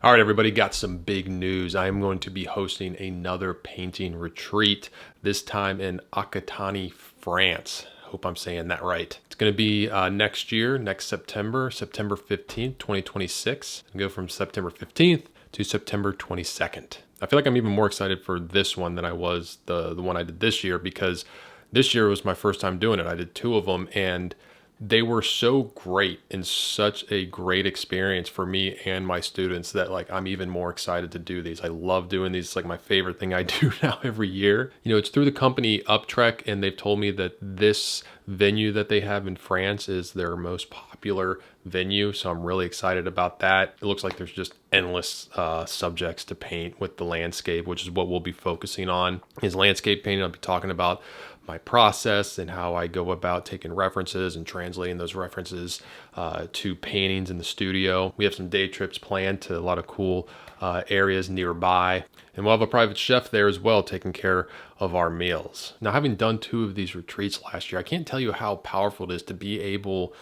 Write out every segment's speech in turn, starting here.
All right, everybody, got some big news. I am going to be hosting another painting retreat, this time in Aquitanie, France. Hope I'm saying that right. It's going to be next year, next September, September 15th, 2026. And go from September 15th to September 22nd. I feel like I'm even more excited for this one than I was the one I did this year, because this year was my first time doing it. I did two of them, and they were so great and such a great experience for me and my students that like I'm even more excited to do these. I love doing these. It's like my favorite thing I do now every year. You know, it's through the company Uptrek, and they've told me that this venue that they have in France is their most popular venue, so I'm really excited about that. It looks like there's just endless subjects to paint with the landscape, which is what we'll be focusing on, is landscape painting. I'll be talking about my process and how I go about taking references and translating those references to paintings in the studio. We have some day trips planned to a lot of cool areas nearby, and we'll have a private chef there as well taking care of our meals. Now, having done two of these retreats last year, I can't tell you how powerful it is to be able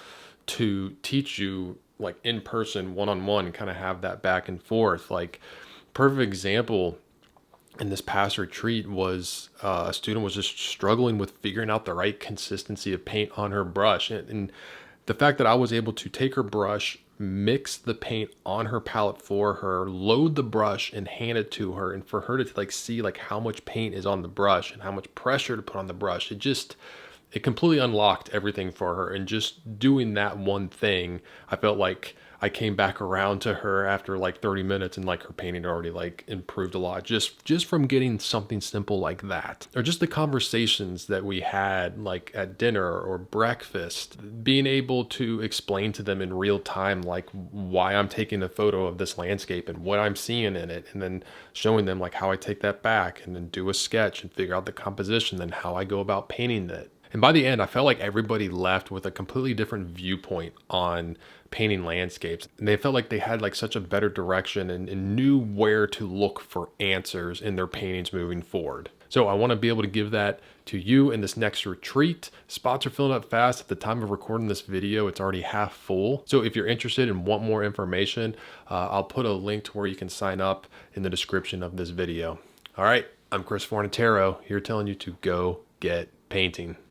to teach you like in person, one-on-one, and kind of have that back and forth. Like, perfect example in this past retreat was a student was just struggling with figuring out the right consistency of paint on her brush, and the fact that I was able to take her brush, mix the paint on her palette for her, load the brush and hand it to her, and for her to like see like how much paint is on the brush and how much pressure to put on the brush, it completely unlocked everything for her. And just doing that one thing, I felt like I came back around to her after like 30 minutes, and like her painting already like improved a lot just from getting something simple like that. Or just the conversations that we had like at dinner or breakfast, being able to explain to them in real time like why I'm taking a photo of this landscape and what I'm seeing in it, and then showing them like how I take that back and then do a sketch and figure out the composition, then how I go about painting it. And by the end, I felt like everybody left with a completely different viewpoint on painting landscapes. And they felt like they had like such a better direction, and knew where to look for answers in their paintings moving forward. So I want to be able to give that to you in this next retreat. Spots are filling up fast. At the time of recording this video, it's already half full. So if you're interested and want more information, I'll put a link to where you can sign up in the description of this video. All right, I'm Chris Fornatero here telling you to go get painting.